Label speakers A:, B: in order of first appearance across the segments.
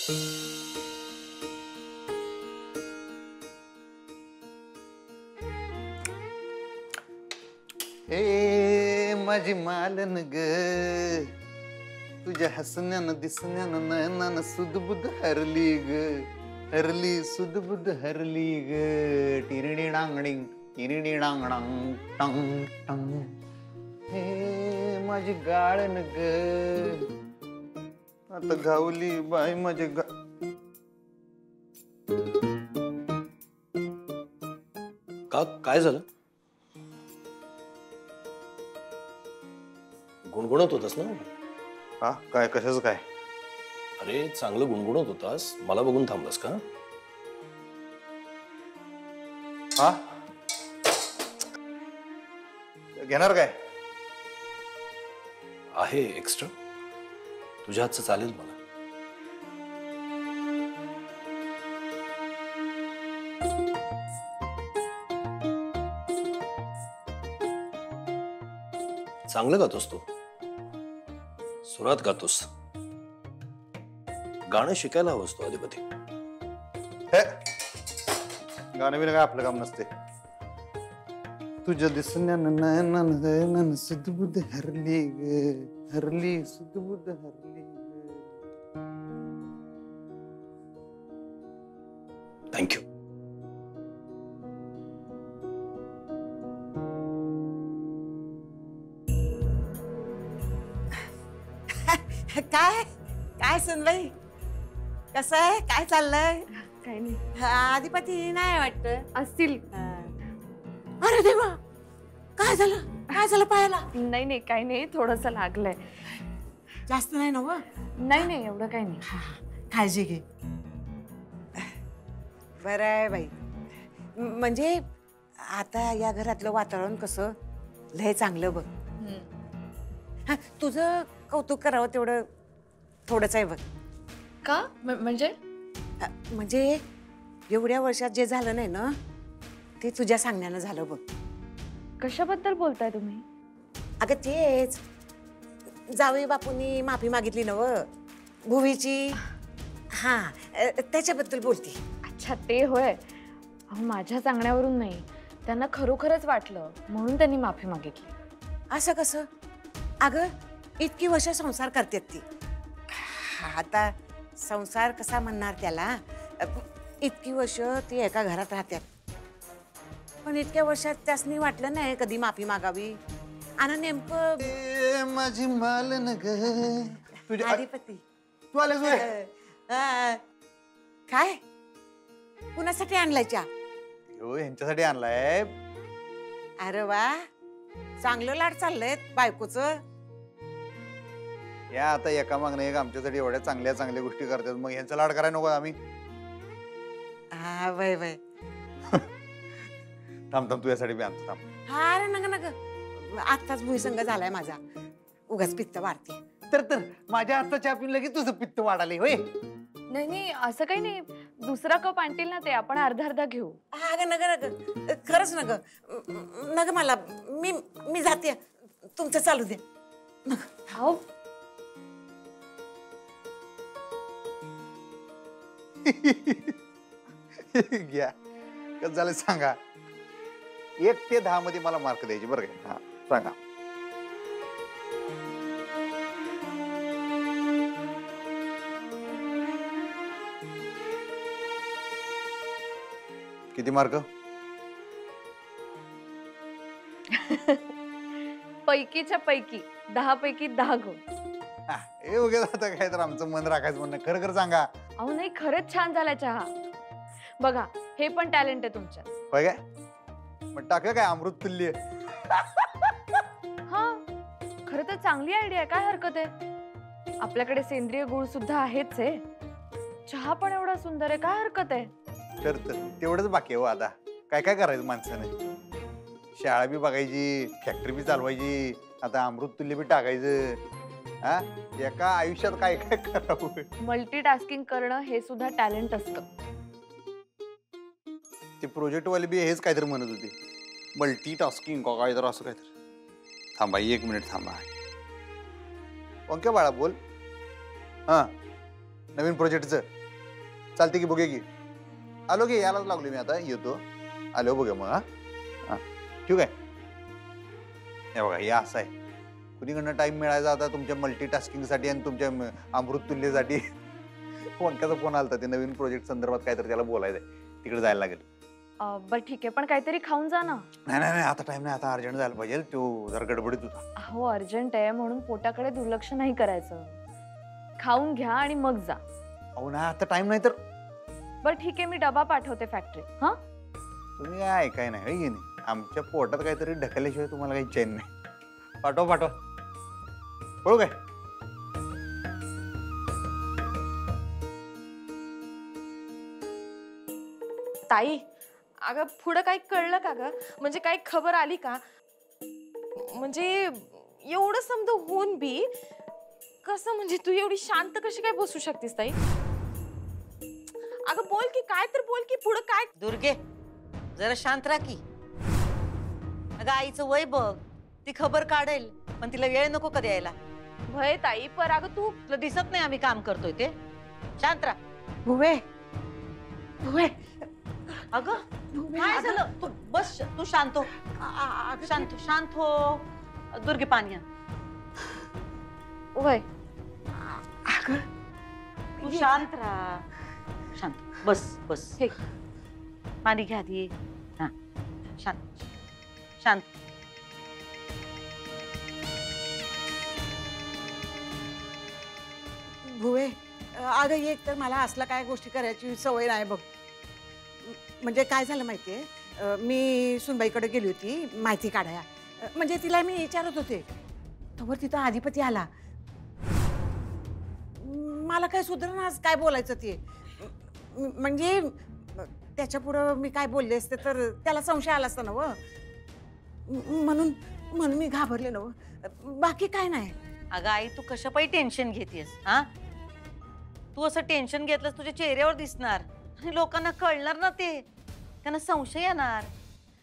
A: ए माझी मालन ग तुझ्या हसण्यानं दिसण्यानं नयनानं सुदबुद हरली ग हरली सुदबुद हरली ग टिरणी डांगडिंग टिरणी डांगडांग टंग टंग हे माझी गाळन ग आता गावली बाई माझी
B: का काय झालं? गुणगुणत होतास ना?
A: हा काय कशाचं काय?
B: अरे चांगलं गुणगुणत होतास, मला बघून थांबलास का?
A: हा घेणार काय?
B: आहे एक्स्ट्रा, तुझ्या हातचं चालेल मला. चांगलं गातोस तू, सुरात गातोस. गाणं शिकायला हवंस तू अधिपती.
A: गाणं बिणं काय आपलं काम नसते. तुझ्या दिसण्यानं नयनानं सुदबुद हरली ग हरली सुदबुद हरली ग.
B: थँक्यू.
C: काय काय सुनबाई, कसं आहे, काय चाललंय?
D: काही नाही.
C: अधिपती नाही वाटत
D: असतील.
C: अरे देवा, काय झालं, काय झालं पायाला?
D: नाही नाही, काही नाही, थोडस लागलंय.
C: जास्त नाही ना?
D: नाही नाही, एवढं काही नाही.
C: काळजी घे. बरं आहे बाई. म्हणजे आता या घरातलं वातावरण कसं लय चांगलं बघ. तुझं कौतुक करावं तेवढं थोडंच आहे बघ.
D: का म्हणजे?
C: म्हणजे एवढ्या वर्षात जे झालं नाही ना ते तुझ्या सांगण्यानं झालं बघ.
D: कशाबद्दल बोलताय तुम्ही?
C: अगं तेच, जावई बापूंनी माफी मागितली नव भुवीची. हा, त्याच्याबद्दल बोलती.
D: अच्छा ते होय. अहो माझ्या सांगण्यावरून नाही, त्यांना खरोखरच वाटलं म्हणून त्यांनी माफी मागितली.
C: असं कसं? अगं इतकी वर्ष संसार करतात ती. आता संसार कसा म्हणणार त्याला? इतकी वर्ष ती एका घरात राहतात, पण इतक्या वर्षात त्यासनी वाटलं नाही कधी माफी मागावी. आणि नेमकं
A: माझी मालन ग तुझ्या
C: अधिपती
A: तू आलेस होय?
C: काय कुणासाठी आणलाय चहा?
A: हो यांच्यासाठी आणलाय.
C: अरे वा, चांगलं लाड चाललंय बायकोचं.
A: या आता एका मागणं एक आमच्यासाठी एवढ्या चांगल्या चांगल्या गोष्टी करतात, मग यांचा लाड करायला नको आम्ही?
C: हा वय वय.
A: थांब थांब, तुझ्यासाठी मी आणतो थांब.
C: हा अरे नग नग, आत्ताच भुईसंग झालाय माझा, उगाच पित्त वाढते.
A: तर माझ्या हातचा चहा पिऊन लगेच तुझं पित्त वाढाले होय?
D: नाही नाही, असं काही नाही. दुसरा कप आणतील ना ते आपण अर्धा अर्धा घेऊ.
C: हा नग नग, खरंच नग नग, मला मी जाते, तुमचं चालू दे.
D: हो
A: घ्या. कसं झालं सांगा? 1 ते 10 मध्ये मला मार्क द्यायचे बरं का? हा सांगा. किती मार्क?
D: पैकीच्या पैकी 10 पैकी 10 गुण.
A: हे वगैरे आता काय तर आमचं मन राखायचं म्हणणं. खरं खरं सांगा.
D: अहो नाही, खरंच छान झाला चहा. बघा हे पण टॅलेंट आहे तुमच्यात.
A: होय काय? मग टाका काय अमृत तुल्य.
D: हा खरं तर चांगली आयडिया आहे, काय हरकत आहे? आपल्याकडे सेंद्रिय गुळ सुद्धा आहेच आहे, चहा पण एवढा सुंदर आहे, काय हरकत आहे?
A: तर तेवढंच बाकी आहे हो. आता काय काय करायचं माणसाने? शाळा बी बघायची, फॅक्टरी बी चालवायची, आता अमृत तुल्य बी टाकायचं. हा, एका आयुष्यात काय काय करावं?
D: मल्टीटास्किंग करणं हे सुद्धा टॅलेंट असतं.
A: ते प्रोजेक्ट वाले बी हेच काहीतरी म्हणत होते, मल्टीटास्किंग का काय तर असं काहीतरी. थांबा 1 मिनिट थांबा. ओके बाळा बोल. हा, नवीन प्रोजेक्टचं चालते की बघूया की आलो की यायलाच लागलो मी आता येतो आलो बघूया मग हा ठीक आहे हे बघा हे असं आहे कुणीकडनं टाइम मिळायचा आता तुमच्या मल्टीटास्किंगसाठी आणि तुमच्या अमृत तुल्यसाठी वंक्याचा फोन आलता ते नवीन प्रोजेक्ट संदर्भात काहीतरी त्याला बोलायचंय तिकडे जायला लागेल
D: बर ठीक आहे पण काहीतरी खाऊन जा ना.
A: नाही नाही नाही आता टाइम नाही आता अर्जंट जायला पाहिजे तो जर गडबडीत होता
D: हो अर्जंट आहे म्हणून पोटाकडे दुर्लक्ष नाही करायचं. खाऊन घ्या आणि मग जा.
A: अहो नाही आता टाइम नाही तर
D: बर ठीक आहे मी डबा पाठवते फॅक्टरी. हा
A: तुम्ही काय काय नाही होय की नाही आमच्या पोटात काहीतरी ढकलल्याशिवाय तुम्हाला काही चैन नाही पाठवा पाठवा पळू काय
E: ताई अगं पुढं काही कळलं का ग म्हणजे काही खबर आली का म्हणजे एवढं समजा होऊन बी कसं म्हणजे तू एवढी शांत कशी काय बसू शकतेस ताई अगं बोल की काय तर बोल की पुढं काय
F: दुर्गे जरा शांत राहा की अगं आईचं वय बघ ती खबर काढेल पण तिला वेळ नको कधी यायला
E: भय ताई पर अगं तू
F: तुला दिसत नाही आम्ही काम करतोय ते शांत राहा
C: भुवे भुवे
F: अगं काय झालं तू बस तू शांत हो शांत शांत हो दुर्गे पाणी आण.
E: वय
F: तू शांत राहा शांत बस बस
E: हे
F: पाणी घ्या आधी हा शांत शांत
C: भुवे अगं एक तर मला असलं काय गोष्टी करायची सवय नाही बघ म्हणजे काय झालं माहितीये मी सुनबाईकडे गेली होती माहिती काढाया म्हणजे तिला मी विचारत होते तोवर तिथं अधिपती आला मला काय सुधारणा आज काय बोलायचं ते म्हणजे त्याच्या पुढं मी काय बोलले असते तर त्याला संशय आला असता ना व म्हणून म्हणून मी घाबरले ना व बाकी काय नाही.
F: अगं आई तू कशापायी टेन्शन घेतेस हा तू असं टेन्शन घेतलंस तुझ्या चेहऱ्यावर दिसणार आणि लोकांना कळणार ना ते त्यांना संशय येणार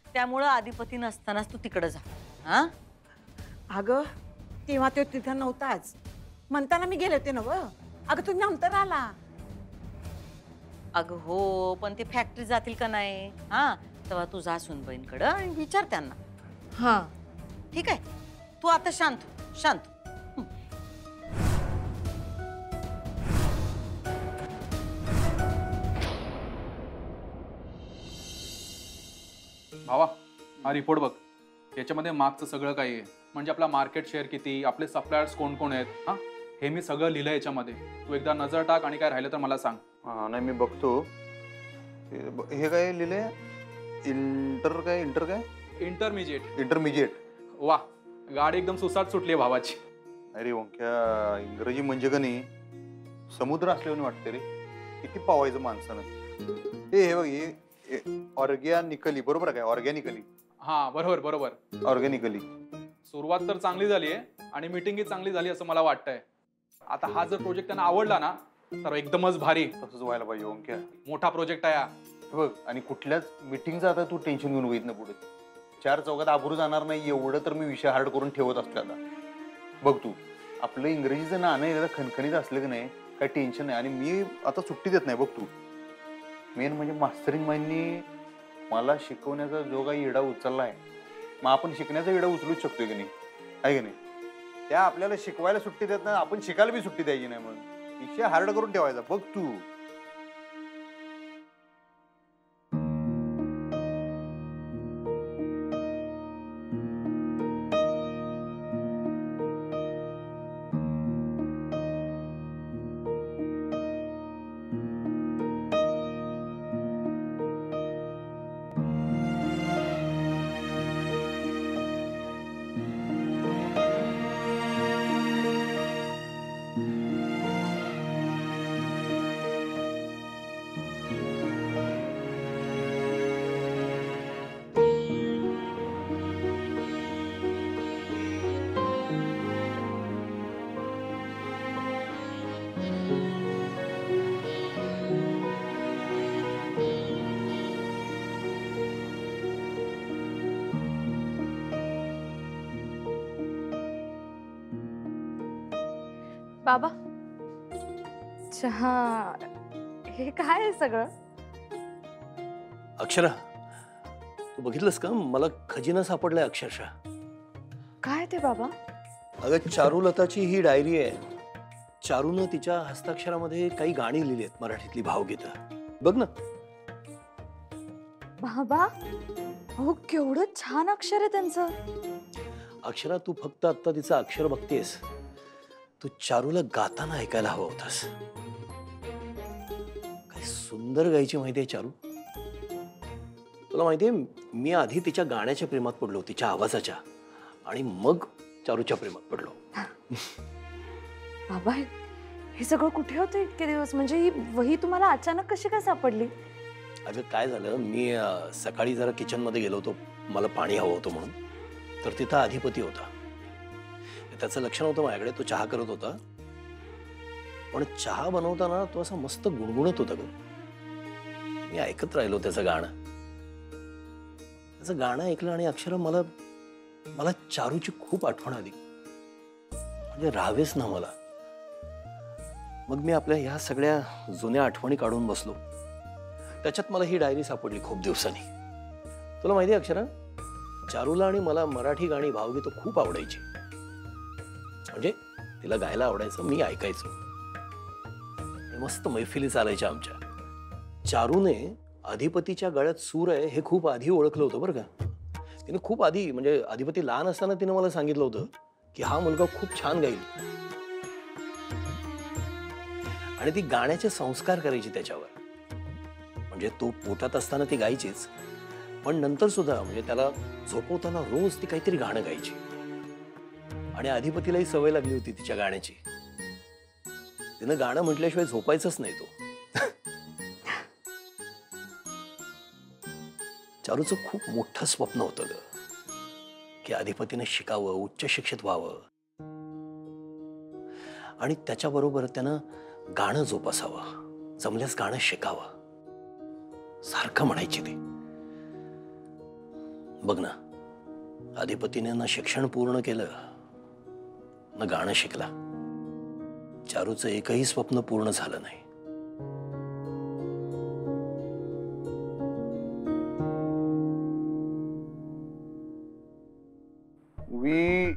F: त्यामुळं अधिपती नसतानाच तू तिकडे जा हा
C: अगं तेव्हा तो तिथं नव्हताच म्हणताना मी गेले होते ना व अगं तुम्ही नंतर आला.
F: अगं हो पण ते फॅक्टरी जातील का नाही हा तेव्हा तू जा सुनबाईंकडं आणि विचार त्यांना
E: हा
F: ठीक आहे तू आता शांत हो, शांत हो.
G: भावा हा रिपोर्ट बघ याच्यामध्ये मागचं सगळं काही आहे म्हणजे आपला मार्केट शेअर किती आपले सप्लायर्स कोण कोण आहेत हा हे मी सगळं लिहिलं याच्यामध्ये तू एकदा नजर टाक आणि काय राहिलं तर मला सांग.
A: नाही मी बघतो हे काय लिहिलंय इंटर काय
G: इंटरमिजिएट वा गाडी एकदम सुसाट सुटली आहे भावाची.
A: अरे ओंक्या इंग्रजी म्हणजे का नाही समुद्र असल्याने वाटते रे किती पावायचं माणसानं हे बघ हे ऑर्गॅनिकली बरोबर काय ऑर्गॅनिकली
G: हा बरोबर
A: ऑर्गॅनिकली
G: सुरुवात तर चांगली झाली आहे आणि मीटिंगही चांगली झाली असं मला वाटतंय. आता हा जर प्रोजेक्ट त्यांना आवडला ना तर एकदमच भारी
A: तसंच व्हायला पाहिजे ओंक्या
G: मोठा प्रोजेक्ट आहे हा.
A: बघ आणि कुठल्याच मिटिंगचा आता तू टेन्शन घेऊन घेत ना पुढे चार चौकात आबरू जाणार नाही एवढं तर मी विषय हार्ड करून ठेवत असतो आता. बघ तू आपलं इंग्रजीचं नाणं एकदा खणखणीत असलं की नाही काही टेन्शन नाही आणि मी आता सुट्टी देत नाही बघ तू मेन म्हणजे मास्तरिंग माईंनी मला शिकवण्याचा जो काही इडा उचलला आहे मग आपण शिकण्याचा इडा उचलूच शकतोय की नाही आहे की नाही त्या आपल्याला शिकवायला सुट्टी देत नाही आपण शिकायला बी सुट्टी द्यायची नाही म्हणून विषय हार्ड करून ठेवायचा बघ तू.
D: बाबा चहा हे काय आहे सगळं?
B: अक्षरा, तू बघितलंस का? मला खजिना सापडलाय अक्षरशः.
D: काय ते बाबा?
B: अगं, चारुलताची ही डायरी आहे. चारूनं तिच्या हस्ताक्षरामध्ये काही गाणी लिहिली आहेत, मराठीतली भावगीतं. बघ ना.
D: बाबा, अहो केवढं छान अक्षर आहे त्यांचं.
B: अक्षरा, तू फक्त आता तिचं अक्षर बघतेस, तू चारूला गाताना ऐकायला हवं होतास. काय सुंदर गायची माहितीये चारू. तुला माहितीये, मी आधी तिच्या गाण्याच्या प्रेमात पडलो, तिच्या आवाजाच्या, आणि मग चारूच्या प्रेमात पडलो.
D: बाबा, हे सगळं कुठे होतं इतके दिवस? म्हणजे ही वही तुम्हाला अचानक कशी काय सापडली?
B: अगं, काय झालं, मी सकाळी जरा किचन मध्ये गेलो होतो, मला पाणी हवं होतं म्हणून. तर तिथं अधिपती होता. त्याचं लक्ष नव्हतं माझ्याकडे. तो चहा करत होता, पण चहा बनवताना तो असा मस्त गुणगुणत होता ग. मी ऐकत राहिलो त्याचं गाणं. त्याचं गाणं ऐकलं आणि अक्षरा, मला मला चारूची खूप आठवण आली. म्हणजे राहावेच ना मला. मग मी आपल्या ह्या सगळ्या जुन्या आठवणी काढून बसलो. त्याच्यात मला ही डायरी सापडली खूप दिवसांनी. तुला माहिती आहे अक्षरा, चारूला आणि मला मराठी गाणी भावगीतं खूप आवडायची. म्हणजे तिला गायला आवडायचं, मी ऐकायचो. आणि मस्त मैफिली चालायच्या आमच्या. चारूने अधिपतीच्या गळ्यात सूर आहे हे खूप आधी ओळखलं होतं बरं का. तिने खूप आधी, म्हणजे अधिपती लहान असताना तिने मला सांगितलं होतं की हा मुलगा खूप छान गाईल. आणि ती गाण्याचे संस्कार करायची त्याच्यावर. म्हणजे तो पोटात असताना ती गायचीच, पण नंतर सुद्धा म्हणजे त्याला झोपवताना रोज ती काहीतरी गाणं गायची. आणि अधिपतीलाही सवय लागली होती तिच्या गाण्याची. तिनं गाणं म्हटल्याशिवाय झोपायचंच नाही तो. चारूचं खूप मोठं स्वप्न होतं ग, की अधिपतीने शिकावं, उच्च शिक्षित व्हावं, आणि त्याच्याबरोबर त्यानं गाणं जोपासावं, जमल्यास गाणं शिकावं. सारखं म्हणायची ती. बघ ना, अधिपतीने ना शिक्षण पूर्ण केलं ना गाणं शिकला. चारूचं एकही स्वप्न पूर्ण झालं नाही.
A: वी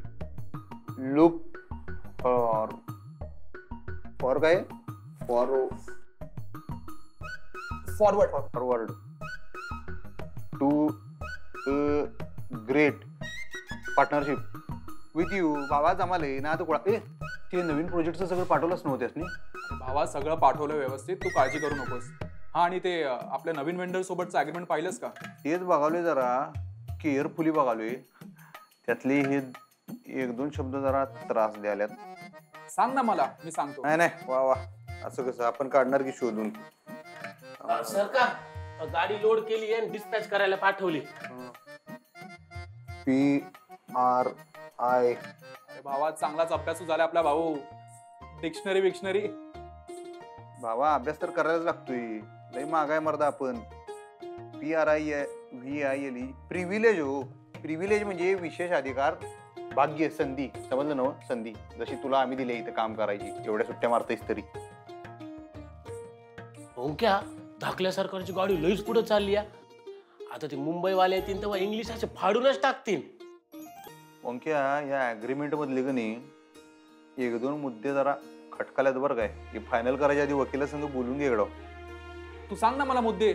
A: लुक फॉर काय forward to great partnership with you. बाबा जमाले ना. आता ते नवीन प्रोजेक्टचं सगळं पाठवलंच नव्हतेस नी.
G: भावा, सगळं पाठवलं व्यवस्थित, तू काळजी करू नकोस. हा, आणि ते आपल्या नवीन वेंडर सोबतचं अग्रीमेंट पाहिलंस का?
A: तेच बघालोय, जरा केअरफुली बघालोय. त्यातले हे एक दोन शब्द जरा त्रास द्याल्यात.
G: सांग ना मला, मी सांगतो.
A: नाही वा वा, असं कसं आपण काढणार की शोधून.
H: सर का गाडी लोड केली आणि डिस्पॅच करायला पाठवली.
A: PRI.
G: अरे भावा, चांगलाच अभ्यासू झाला आपला भाऊ. डिक्शनरी
A: भावा, अभ्यास तर करायलाच लागतोय. लय मागाय मर्दा आपण. PRIVILE प्रिव्हिलेज हो. प्रिव्हिलेज म्हणजे विशेष अधिकार, भाग्य, संधी. समजलं ना? संधी जशी तुला आम्ही दिली इथं काम करायची. एवढ्या सुट्ट्या मारतेस तरी.
H: ओंक्या, धाकल्या सरकारची गाडी लईच पुढे चालली आहे. आता ते मुंबईवाले येतील तेव्हा इंग्लिश असे फाडूनच टाकतील.
A: ओंक्या, या अग्रीमेंट मधले का नाही एक दोन मुद्दे जरा खटकाल्यात बरं काय. हे फायनल करायच्या आधी वकिलासंग बोलून घे.
G: तू सांग ना मला मुद्दे,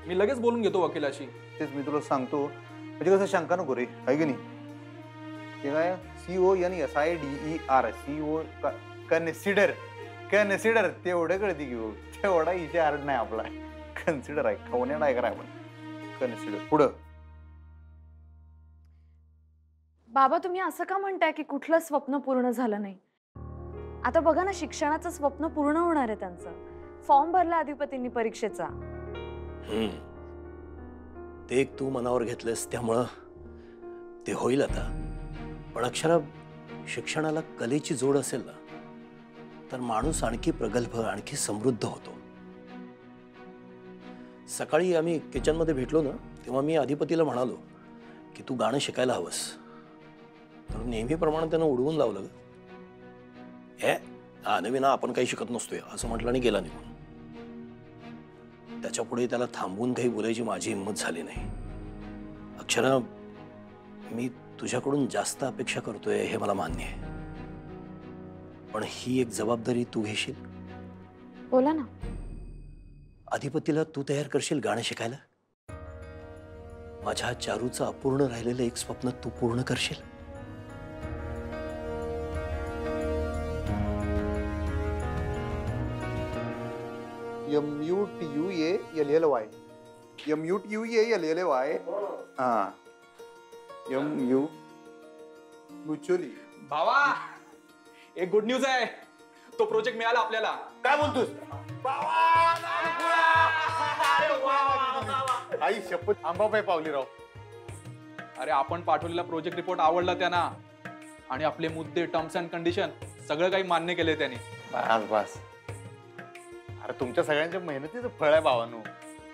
G: मी लगेच बोलून घेतो वकिलाशी.
A: तेच मी तुला सांगतो. म्हणजे कसं शंका नको रे, आहे की नाही. ते काय CONSIDER कन्सिडर तेवढं कळते की हो. तेवढा इथे हार्ड नाही आपला. कन्सिडर आहे, खवण्या नाही करा आपण. कन्सिडर पुढं.
D: बाबा, तुम्ही असं का म्हणताय की कुठलं स्वप्न पूर्ण झालं नाही? आता बघा ना, शिक्षणाचं स्वप्न पूर्ण होणार आहे त्यांचं. फॉर्म भरला अधिपतींनी परीक्षेचा.
B: ते एक तू मनावर घेतलंस त्यामुळं ते होईल आता. पण अक्षरा, शिक्षणाला कलेची जोड असेल ना तर माणूस आणखी प्रगल्भ, आणखी समृद्ध होतो. सकाळी आम्ही किचनमध्ये भेटलो ना, तेव्हा मी अधिपतीला म्हणालो की तू गाणं शिकायला हवंस. तर नेहमीप्रमाणे त्यानं उडवून लावलं. हे नवीन आपण काही शिकत नसतोय असं म्हटलं आणि गेला निघून. त्याच्यापुढे त्याला थांबवून काही बोलायची माझी हिंमत झाली नाही. अक्षरा, मी तुझ्याकडून जास्त अपेक्षा करतोय हे मला मान्य आहे, पण ही एक जबाबदारी तू घेशील?
D: बोला ना.
B: अधिपतीला तू तयार करशील गाणं शिकायला? माझ्या चारूचं अपूर्ण राहिलेलं एक स्वप्न तू पूर्ण करशील?
A: MUTUALLY MUTUALLY हा MU म्युच्युअली.
G: भावा, एक गुड न्यूज आहे. तो प्रोजेक्ट मिळाला आपल्याला.
A: काय बोलतोस? आई शपथ, अंबाबाई पावलीराव.
G: अरे आपण पाठवलेला प्रोजेक्ट रिपोर्ट आवडला त्यांना आणि आपले मुद्दे, टर्म्स अँड कंडिशन सगळं काही मान्य केले त्यांनी.
A: बस बस. अरे तुमच्या सगळ्यांच्या मेहनतीचं फळ आहे भावानो.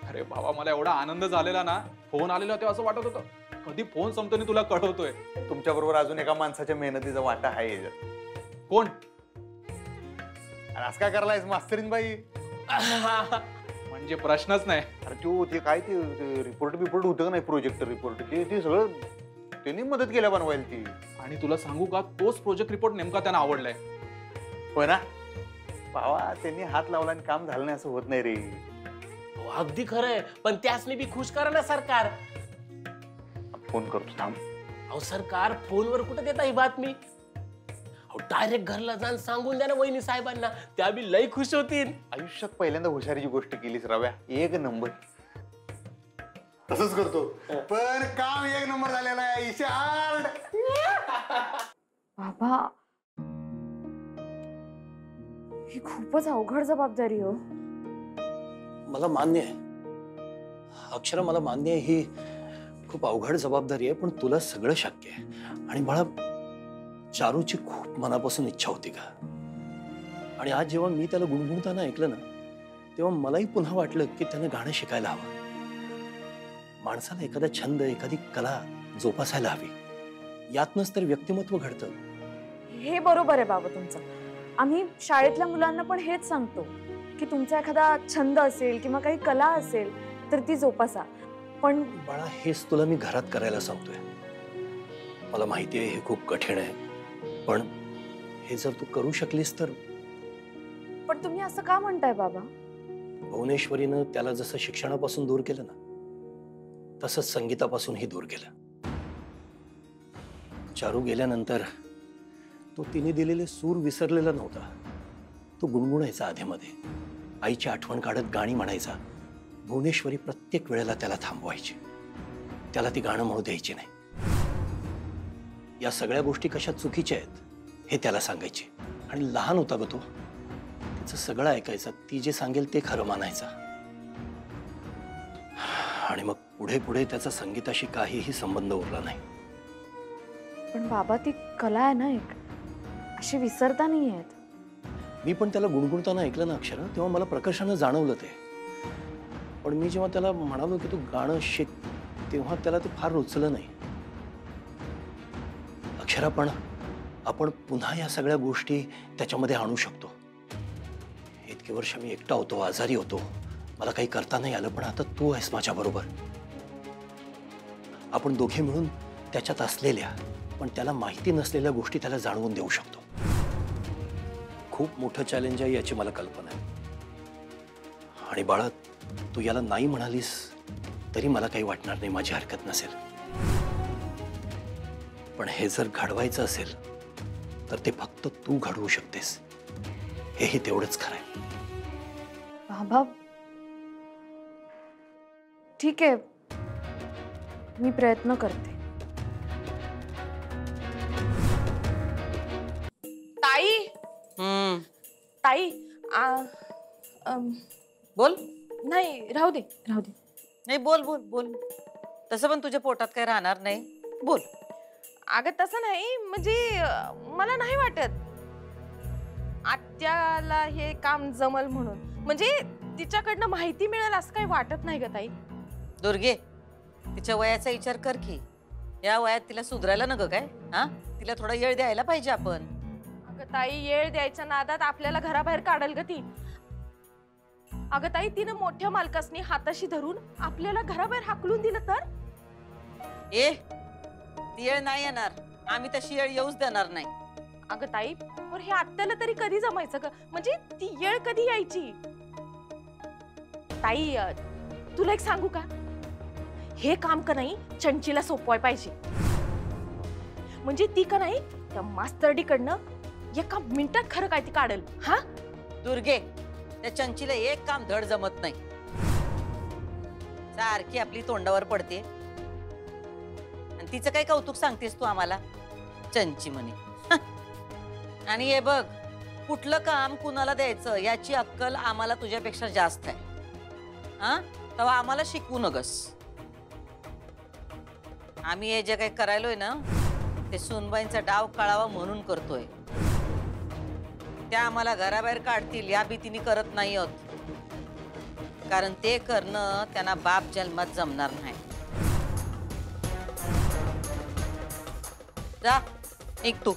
G: अरे भावा, मला एवढा आनंद झालेला ना. फोन आलेला तेव्हा असं वाटत होतं कधी फोन संपतो आणि तुला कळवतोय.
A: तुमच्या बरोबर अजून एका माणसाच्या मेहनतीचा वाटा आहे याच्यात.
G: कोण?
A: आणि असं काय करायलायस मास्तरीन बाई?
G: म्हणजे प्रश्नच नाही.
A: अरे ते काय ते रिपोर्ट बिपोर्ट होतं का नाही, प्रोजेक्ट रिपोर्ट, ते सगळं त्यांनी मदत केल्या बनवायला ती.
G: आणि तुला सांगू का, तोच प्रोजेक्ट रिपोर्ट नेमका त्यांना आवडलाय.
A: होय ना भावा, त्यांनी हात लावला आणि काम झालं नाही असं होत नाही रे.
H: अगदी खरंय, पण त्यासनी बी खुश करा ना सरकार.
A: फोन करतो थांब.
H: अहो सरकार फोनवर कुठं देता ही बातमी? अहो डायरेक्ट घरला जाऊन सांगून द्या ना वहिनी साहेबांना, त्या बी लई खुश होतील.
A: आयुष्यात पहिल्यांदा हुशारीची गोष्ट केलीस रव्या, एक नंबर. तसंच करतो, पण काम एक नंबर झालेलं आहे. ईशान
D: बाबा, ही खूपच अवघड जबाबदारी हो.
B: मला मान्य आहे अक्षरा, मला मान्य आहे ही खूप अवघड जबाबदारी आहे, पण तुला सगळं शक्य आहे. आणि बाळा, चारूची खूप मनापासून इच्छा होती का? आणि आज जेव्हा मी त्याला गुणगुणताना ऐकलं ना, तेव्हा मलाही पुन्हा वाटलं की त्यानं गाणं शिकायला हवं. माणसाला एखादा छंद, एखादी कला जोपासायला हवी. यातनंच तर व्यक्तिमत्व घडतं.
D: हे बरोबर आहे बाबा तुमचं. आम्ही शाळेतल्या मुलांना पण हेच सांगतो की तुमचा एखादा छंद असेल किंवा काही कला असेल तर ती जोपासा. पण
B: बाळा, हेच तुला मी घरात करायला सांगतोय. मला माहिती आहे हे खूप कठीण आहे, पण हे जर तू करू शकलीस तर.
D: पण तुम्ही असं का म्हणताय बाबा?
B: भुवनेश्वरीनं त्याला जसं शिक्षणापासून दूर केलं ना, तसंच संगीतापासूनही दूर केलं. चारू गेल्यानंतर तो तिने दिलेले सूर विसरलेला नव्हता. तो गुणगुणायचा आधीमध्ये, आईची आठवण काढत गाणी म्हणायचा. भुवनेश्वरी प्रत्येक वेळेला त्याला थांबवायची, त्याला ती गाणं म्हणू द्यायची नाही. या सगळ्या गोष्टी कशा चुकीच्या आहेत हे त्याला सांगायचे. आणि लहान होता ग तो, त्याचं सगळं ऐकायचं. ती जे सांगेल ते खरं मानायचं. आणि मग पुढे पुढे त्याचा संगीताशी काहीही संबंध उरला नाही.
D: पण बाबा, ती कला आहे ना एक, अशी विसरता नाही आहेत.
B: मी पण त्याला गुणगुणताना ऐकलं ना अक्षरा, तेव्हा मला प्रकर्षानं जाणवलं ते. पण मी जेव्हा त्याला म्हणालो की तू गाणं शिक, तेव्हा त्याला ते फार रुचलं नाही. अक्षरा, पण आपण पुन्हा या सगळ्या गोष्टी त्याच्यामध्ये आणू शकतो. इतकी वर्ष मी एकटा होतो, आजारी होतो, मला काही करता नाही आलं, पण आता तू आहेस माझ्या बरोबर. आपण दोघे मिळून त्याच्यात असलेल्या पण त्याला माहिती नसलेल्या गोष्टी त्याला जाणवून देऊ शकतो. खूप मोठं चॅलेंज आहे याची मला कल्पना आहे. आणि बाळा, तू याला नाही म्हणालीस तरी मला काही वाटणार नाही, माझी हरकत नसेल. पण हे जर घडवायचं असेल तर ते फक्त तू घडवू शकतेस, हेही तेवढंच खरं आहे.
D: बाबा ठीक आहे, मी प्रयत्न करते.
E: ताई ताई
F: बोल.
E: नाही, राहू दे राहू दे.
F: नाही, बोल बोल बोल. तसं पण तुझ्या पोटात काही राहणार नाही, बोल.
E: अगं तसं नाही, म्हणजे मला नाही वाटत आत्याला हे काम जमल म्हणून. म्हणजे तिच्याकडनं माहिती मिळेल असं काही वाटत नाही ग ताई.
F: दुर्गे, तिच्या वयाचा विचार कर की. या वयात तिला सुधरायला नको काय? हा, तिला थोडा वेळ द्यायला पाहिजे आपण.
E: अगं ताई, येळ द्यायच्या नादात आपल्याला घराबाहेर काढल ग ती. अगं ताई तिनं मोठ्या मालकासनी हाताशी धरून आपल्याला घराबाहेर हाकलून दिलं तर?
F: ए ती येळ नाही येणार, आम्ही तशी येळ येऊच देणार नाही.
E: अगं ताई पण हे आत्याला तरी कधी जमायचं ग? म्हणजे ती येळ कधी यायची? ताई तुला एक सांगू का, हे काम का नाही चंचीला सोपवाय पाहिजे. म्हणजे ती का नाही त्या मास्तरडीकडनं एका मिनिटात खरं काय ती काढल. हा
F: दुर्गे, त्या चंचीला एक काम धड जमत नाही. सारखी आपली तोंडावर पडते आणि तिचं काय कौतुक सांगतेस तू आम्हाला? चंची म्हणे. आणि हे बघ, कुठलं काम कुणाला द्यायचं याची अक्कल आम्हाला तुझ्यापेक्षा जास्त आहे. हा तेव्हा आम्हाला शिकवू नगस. आम्ही हे जे काही करायलोय ना ते सुनबाईंचा डाव कळावा म्हणून करतोय. त्या आम्हाला घराबाहेर काढतील या भीतीने करत नाही आहोत, कारण ते करणं त्यांना बाप जन्मात जमणार नाही. जा निघ तू.